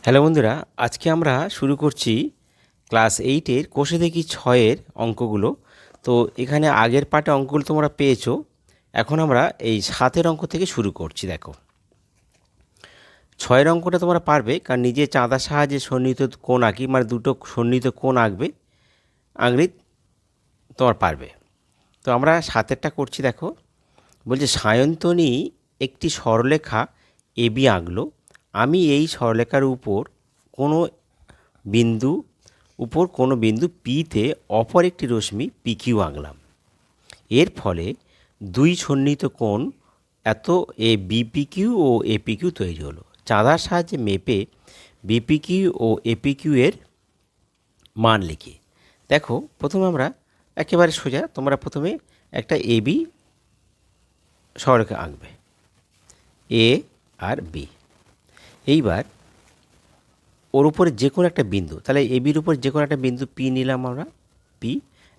Hello বন্ধুরা, আজকে আমরা শুরু করছি ক্লাস 8-এর কোষে দেখি 6-এর অঙ্কগুলো। তো এখানে আগের পার্টে অঙ্কগুলো তোমরা পেয়েছো। এখন আমরা এই 7-এর অঙ্ক থেকে শুরু করছি। দেখো, 6-এর অঙ্কটা তোমরা পারবে, কারণ নিজে চাঁদার সাহায্যে সন্নিহিত কোণ আঁকি, মানে দুটো সন্নিহিত কোণ আঁকবে, আঁকলেই তোমার পারবে। তো আমরা 7-এরটা করছি। দেখো, বলছে সায়ন্তনী একটি সরলরেখা এবি আঁকলো। আমি এই সরলরেখার বিন্দু কোনো বিন্দু পিতে অপর একটি রশ্মি পিকিউ আঁকলাম। এর ফলে দুই সন্নিহিত কোণ এত এ বিপিকিউ ও এপিকিউ তৈরি হলো। চাঁদার সাহায্যে মেপে বিপিকিউ ও এপিকিউ এর মান লিখি। দেখো, প্রথমে আমরা একেবারে সোজা, তোমরা প্রথমে একটা এবি সরলরেখা আঁকবে, এ আর বি। এইবার ওর উপরে যে কোনো একটা বিন্দু, তাহলে এবির উপর যে কোনো একটা বিন্দু পি নিলাম, আমরা পি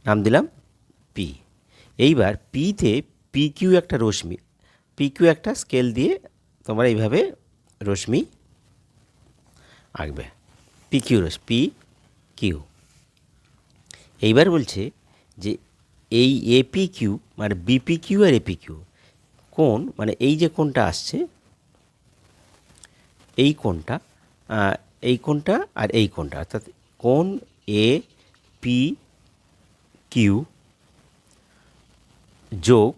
নাম দিলাম পি। এইবার পিতে পি কিউ একটা রশ্মি, পি কিউ একটা স্কেল দিয়ে তোমরা এইভাবে রশ্মি আঁকবে, পি কিউ পি কিউ। এইবার বলছে যে এই এপি কিউ মানে BP Q R AP Q কোণ, মানে এই যে কোণটা আসছে, এই কোণটা আর এই কোণটা, অর্থাৎ কোণ এ পি কিউ যোগ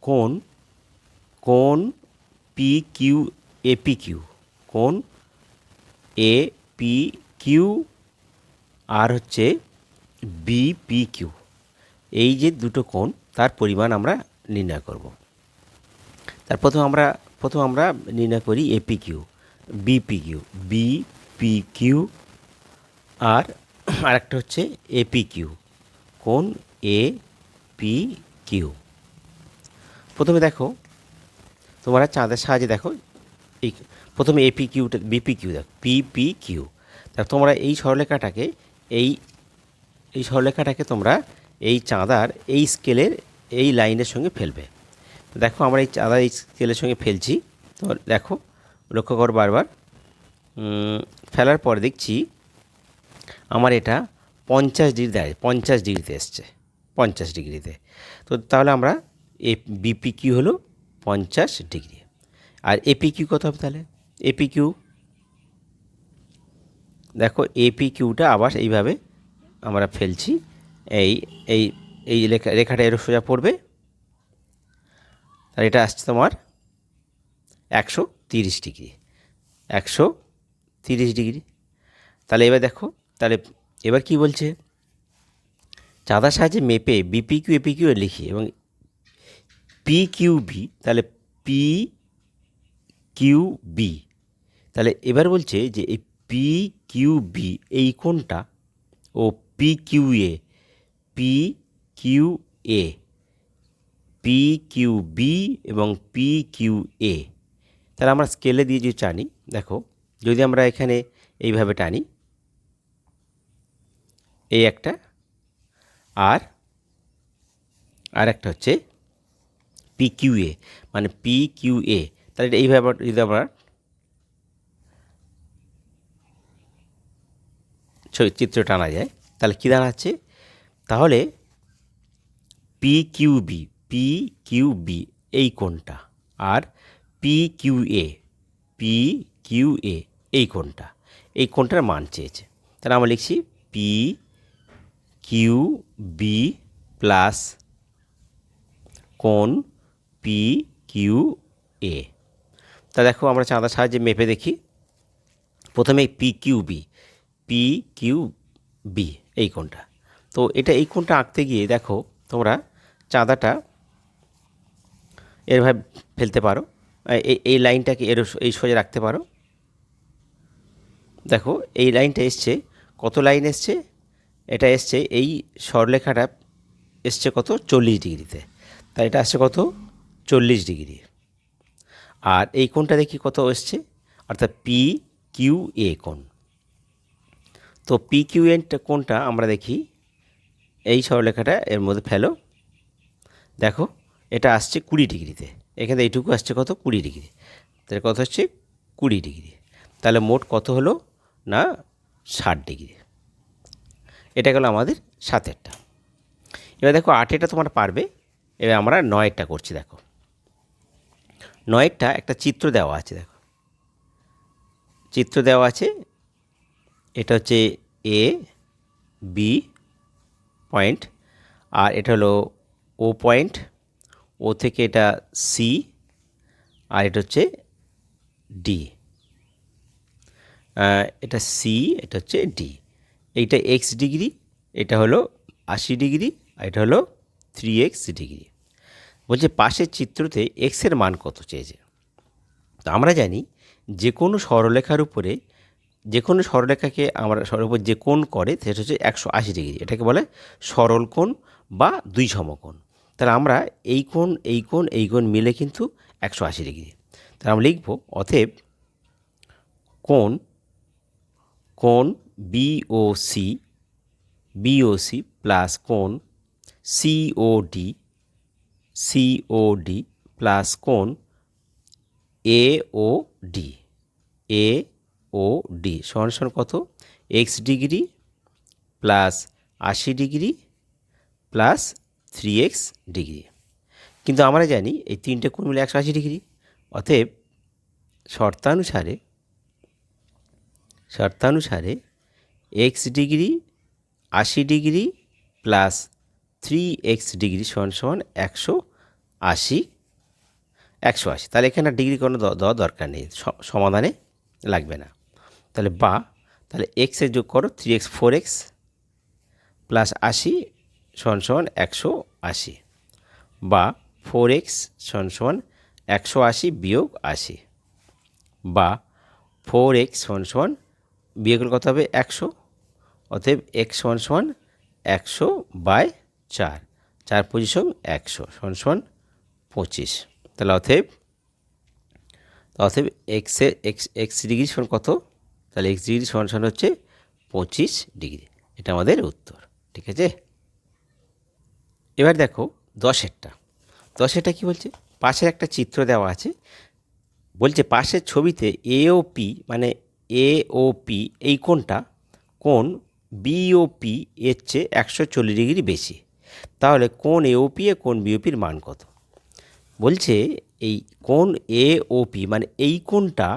কোণ কোণ পি কিউ এপি কিউ, কোণ এ পি কিউ আর হচ্ছে বিপি কিউ, এই যে দুটো কোণ তার পরিমাণ আমরা নির্ণয় করব। তার প্রথম আমরা নির্ণয় করি AP Q BP Q R আরেকটা হচ্ছে এপি কিউ, কোণ এ পি কিউ। প্রথমে দেখো, তোমরা চাঁদের সাহায্যে দেখো, এই প্রথমে এপি কিউটা বিপি কিউ দেখো, পিপি কিউ। তা তোমরা এই সরলরেখাটাকে এই সরলরেখাটাকে তোমরা এই চাঁদার এই স্কেলের এই লাইনের সঙ্গে ফেলবে। দেখো, আমরা এই চাঁদার এই স্কেলের সঙ্গে ফেলছি। তো দেখো, লক্ষ্য করো বারবার, ফেলার পর দেখছি আমার এটা 50 ডিগ্রি দাঁড়িয়ে 50 ডিগ্রিতে এসছে, 50 ডিগ্রিতে। তো তাহলে আমরা বিপি কিউ হলো 50 ডিগ্রি। আর এপি কিউ কত হবে তাহলে? এপি কিউ দেখো, এপি কিউটা আবার এইভাবে আমরা ফেলছি, এই এই এই রেখাটা এর সোজা পড়বে, তাহলে এটা আসছে তোমার 130 ডিগ্রি, 130 ডিগ্রি। তাহলে এবার দেখো, তাহলে এবার কি বলছে, চাঁদার সাহায্যে মেপে বিপি কিউ এপি কিউ লিখি এবং পি কিউ বি, তাহলে পি কিউ বি। তাহলে এবার বলছে যে এই পি কিউ বি এই কোণটা ও P Q A P Q A P Q B এবং পি কিউ এ, তাহলে আমরা স্কেলে দিয়ে যদি টানি, দেখো যদি আমরা এখানে এইভাবে টানি, এই একটা আর একটা হচ্ছে পি কিউ এ, মানে পি কিউ এ। তাহলে এটা এইভাবে যদি আমরা চিত্র টানা যায়, তাহলে কী দাঁড়াচ্ছে, তাহলে পি কিউ বি এই কোণটা আর পি কিউ এ এই কোণটার মান চেয়েছে। তাহলে আমরা লিখছি পি কিউ বি প্লাস কোণ পি কিউ এ। তা দেখো, আমরা চাঁদার সাহায্যে মেপে দেখি। প্রথমে পি কিউ বি এই কোণটা, তো এই কোণটা আঁকতে গিয়ে দেখো তোমরা চাঁদাটা এরভাবে ফেলতে পারো, এই লাইনটাকে এই সোজা রাখতে পারো। দেখো, এই লাইনটা এসছে, কত লাইন এসছে, এটা এসছে এই সরলরেখাটা এসছে কত, 40 ডিগ্রিতে। তাই এটা আসছে কত, 40 ডিগ্রি। আর এই কোণটা দেখি কত এসছে, অর্থাৎ পি কিউ এ কোণ। তো পি কিউ এ কোণটা আমরা দেখি, এই সরলরেখাটা এর মধ্যে ফেলো, দেখো এটা আসছে 20 ডিগ্রিতে, এখানে এইটুকু আসছে কত, 20 ডিগ্রি। তাহলে কত হচ্ছে, 20 ডিগ্রি। তাহলে মোট কত হলো, না 60 ডিগ্রি। এটা গেল আমাদের 7-এরটা। এবার দেখো 8-এরটা তোমরা পারবে। এবার আমরা 9-এরটা করছি। দেখো 9-এরটা একটা চিত্র দেওয়া আছে। দেখো চিত্র দেওয়া আছে, এটা হচ্ছে এ বি পয়েন্ট, আর এটা হলো ও পয়েন্ট, ও থেকে এটা সি, আর এটা হচ্ছে ডি। এটা সি, এটা হচ্ছে ডি। এইটা এক্স ডিগ্রি, এটা হলো 80 ডিগ্রি, আর এটা হলো 3x ডিগ্রি। বলছে পাশের চিত্রতে এক্সের মান কত চেয়েছে। তো আমরা জানি যে কোনো সরলরেখার উপরে, যে কোনো সরলরেখাকে আমরা উপর যে কোণ করে সেটা হচ্ছে 180 ডিগ্রি। এটাকে বলে সরল কোণ বা দুই সমকোণ। তাহলে আমরা এই কোণ এই কোণ এই কোণ মিলে কিন্তু 180 ডিগ্রি। তাহলে আমরা লিখব অতএব কোণ কোণ বিওসি বিওসি প্লাস কোণ সিওডি সিওডি প্লাস কোণ এওডি এওডি সমান সমান কত, x degree plus 80 degree plus 3x degree. কিন্তু আমরা জানি এই তিনটে কোণ মিলে 180 ডিগ্রি। অতএব শর্তানুসারে x degree 80 degree plus 3x degree সমান সমান 180। তাহলে এখানে ডিগ্রি কোনো দেওয়া দরকার নেই, সমাধানে লাগবে না। তাহলে এক্সের যোগ করো 3x 4x প্লাস 80 সমান সমান 180, বা 4x সমান সমান 180 বিয়োগ 80, বা 4x সমান সমান বিয়োগ কত হবে 100। অতএব x সমান সমান 100/4, 4 পজিশন 100 সমান সমান 25। তাহলে অতএব এক্স ডিগ্রি সমান কত, তাহলে এক্স ডিগ্রি সমান সমান হচ্ছে 25 ডিগ্রি। এটা আমাদের উত্তর। ঠিক আছে। এবার দেখো 10-এরটা কী বলছে, পাশের একটা চিত্র দেওয়া আছে। বলছে পাশের ছবিতে এওপি মানে এওপি এই কোণটা কোণ বিওপি এর চেয়ে 140 ডিগ্রি বেশি। তাহলে কোণ এওপি এ কোণ বিওপির মান কত। বলছে এই কোণ এওপি মানে এই কোণটা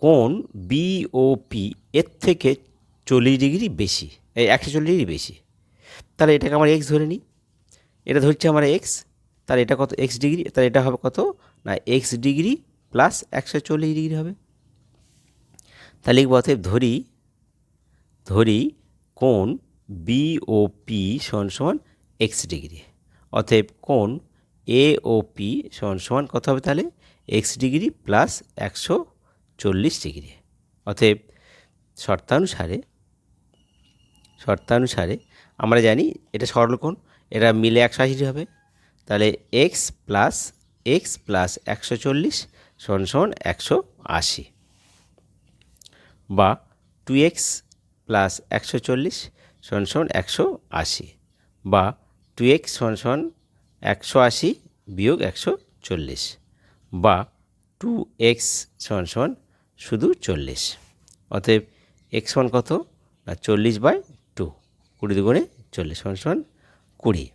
কোণ বিওপি এর থেকে 40 ডিগ্রি বেশি, এই 140 ডিগ্রি বেশি। তাহলে এটাকে আমরা এক্স ধরে নিই, এটা ধরছি আমরা এক্স। তাহলে এটা কত, এক্স ডিগ্রি, তাহলে এটা হবে কত না এক্স ডিগ্রি প্লাস 140 ডিগ্রি হবে। তাহলে অতএব ধরি কোণ বিওপি সমান সমান এক্স ডিগ্রি। অতএব কোণ এওপি সমান সমান কত হবে, তাহলে এক্স ডিগ্রি প্লাস 140 ডিগ্রি। অতএব শর্তানুসারে আমরা জানি এটা সরল কোণ, এটা মিলে 180 ডিগ্রি হবে। তাহলে এক্স প্লাস 140 সমান সমান 180, বা 2x প্লাস 140 সমান সমান 180, বা 2x সমান সমান 180 বিয়োগ 140, বা 2x সমান সমান শুধু 40। অতএব এক্স সমান কত না 40/2, 20 দুগুণে 40 সমান সমান 20।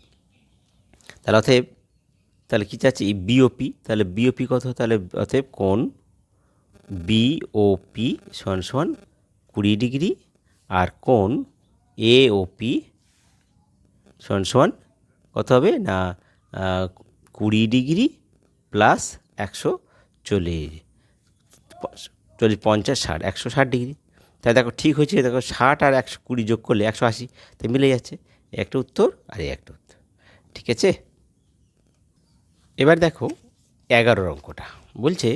তাহলে কী চাচ্ছি বিওপি, তাহলে বিওপি কত, তাহলে অতএব কোণ বিওপি সমান সমান 20 ডিগ্রি, আর কোণ এওপি সমান সমান কত হবে না 20 ডিগ্রি প্লাস 140, 50 60 160 ডিগ্রি। তাই দেখো ঠিক হয়েছে, দেখো 60 আর 120 যোগ করলে 180, তাই মিলে যাচ্ছে। একটা উত্তর আর একটা উত্তর। ঠিক আছে। এবার দেখো 11 অঙ্কটা বলছে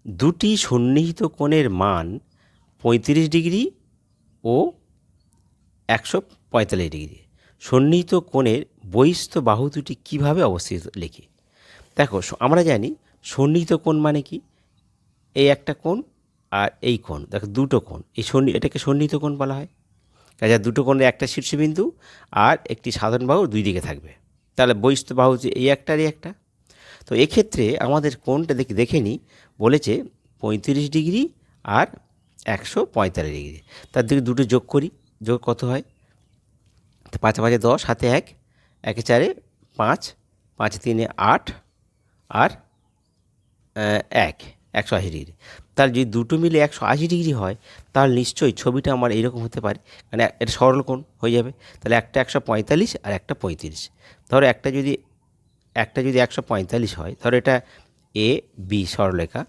দুটি সন্নিহিত কোণের মান 35 ডিগ্রি ও 145 ডিগ্রি। সন্নিহিত কোণের বহিস্থ বাহু দুটি কীভাবে অবস্থিত লিখি। দেখো আমরা জানি সন্নিহিত কোণ মানে কি, এই একটা কোণ আর এই কোণ, দেখো দুটো কোণ, এটাকে সন্নিহিত কোণ বলা হয়। কাজে দুটো কোণের একটা শীর্ষবিন্দু আর একটি সাধারণ বাহু দুই দিকে থাকবে। তাহলে বহিস্থ বাহু যে এই একটা আর এই একটা। তো এক্ষেত্রে আমাদের কোণটা দেখে নিই, বলেছে 35 ডিগ্রি আর 145 ডিগ্রি। তার দিকে দুটো যোগ করি, যোগ কত হয়? 5 5 10, হাতে 1, 1 4 5, 5 3 8, আর 180 ডিগ্রি। তাহলে যদি দুটো মিলে 180 ডিগ্রি হয়, তাহলে নিশ্চয়ই ছবিটা আমার এইরকম হতে পারে, মানে এটা সরল কোণ হয়ে যাবে। তাহলে একটা 145 আর একটা 35। ধরো একটা যদি 145 হয়, ধরো এটা এ বি সরলরেখা,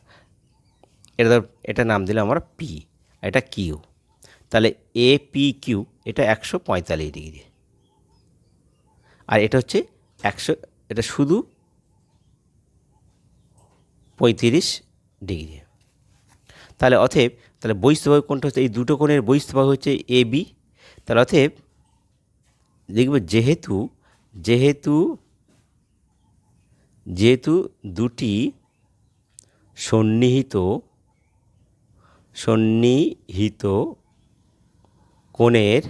এটা নাম দিলাম আমরা পি, এটা কিউ। তাহলে এ পি কিউ এটা 145 ডিগ্রি, আর এটা হচ্ছে এটা শুধু 35 ডিগ্রি। তাহলে অতএব বহিঃস্থবাহু কোণটা হচ্ছে, এই দুটো কোণের বহিঃস্থবাহু হচ্ছে এ বি। তাহলে অতএব দেখব যেহেতু দুটি সন্নিহিত কোণের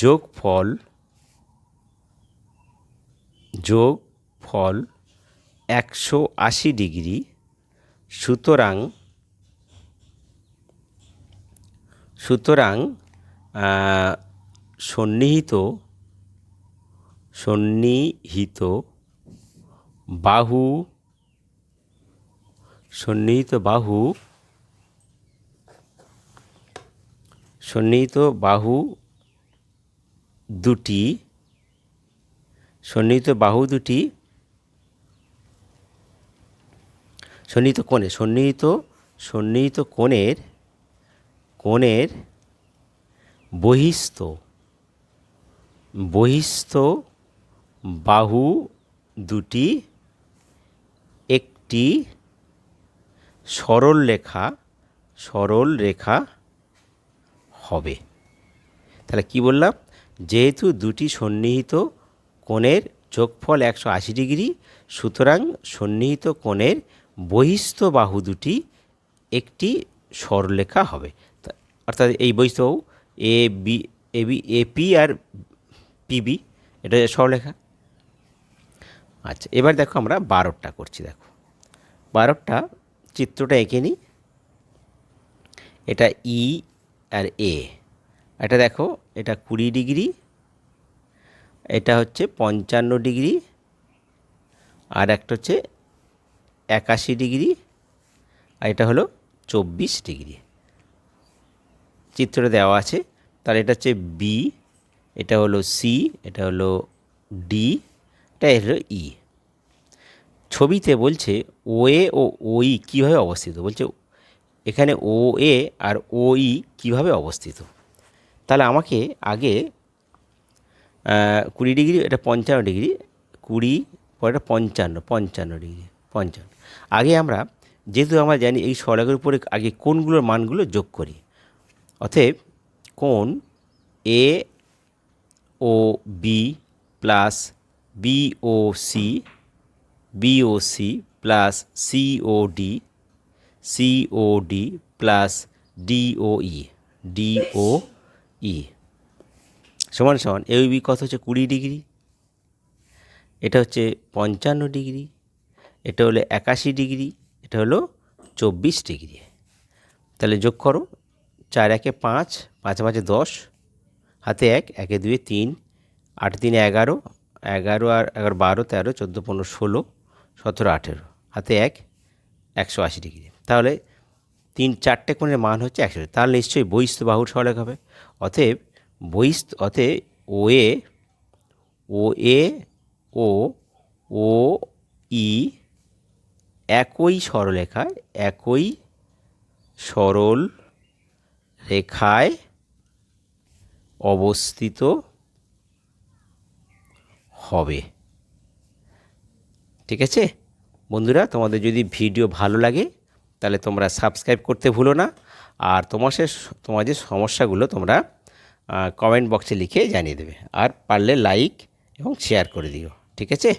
যোগফল 180 ডিগ্রি, সুতরাং সন্নিহিত বাহু দুটি সন্নিহিত কোণের বহিস্থ বাহু দুটি একটি সরল রেখা হবে। তাহলে কি বললাম? যেহেতু দুটি সন্নিহিত কোণের যোগফল 180 ডিগ্রি, সুতরাং সন্নিহিত কোণের বহিস্থ বাহু দুটি একটি সরলরেখা হবে। অর্থাৎ এই বহিস্থ বাহু এপি আর পিবি, এটা সরলরেখা। আচ্ছা, এবার দেখো আমরা 12টা করছি। দেখো 12টা চিত্রটা এঁকে নিই। এটা ই আর এ, এটা দেখো, এটা 20 ডিগ্রি, এটা হচ্ছে 55 ডিগ্রি, আর একটা হচ্ছে 81 ডিগ্রি, আর এটা হলো 24 ডিগ্রি। চিত্রটা দেওয়া আছে। তাহলে এটা হচ্ছে বি, এটা হলো সি, এটা হলো ডি, এটা হলো ই। ছবিতে বলছে ও এ ও ওই কীভাবে অবস্থিত, বলছে এখানে ও এ আর ও ই কীভাবে অবস্থিত। তাহলে আমাকে আগে 20 ডিগ্রি, এটা 55 ডিগ্রি, 20 পরে 55 ডিগ্রি, 55। আগে আমরা যেহেতু আমরা জানি এই সরলরেখার উপরে আগে কোণগুলোর মানগুলো যোগ করি। অতএব কোণ A O B plus BOC plus COD plus DOE সমান সমান এ বি কত হচ্ছে 20 ডিগ্রি, এটা হচ্ছে 55 ডিগ্রি, এটা হলো 81 ডিগ্রি, এটা হলো 24 ডিগ্রি। তাহলে যোগ করো, 4 1 5, 5 5 10, হাতে 1, 1 2 3, 8 3 11, 11 আর 11 12 13 14 15 16 17 18, হাতে 1, 180 ডিগ্রি। তাহলে 4টে কোণের মান হচ্ছে 180। তাহলে নিশ্চয়ই বহিস্থ বাহুর সরলরেখা হবে। অতএব ও এ ও ই একই সরল রেখায় অবস্থিত হবে। ঠিক আছে বন্ধুরা, তোমাদের যদি ভিডিও ভালো লাগে তাহলে তোমরা সাবস্ক্রাইব করতে ভুলো না, আর তোমাদের সমস্যাগুলো তোমরা কমেন্ট বক্সে লিখে জানিয়ে দেবে, আর পারলে লাইক এবং শেয়ার করে দিও। ঠিক আছে।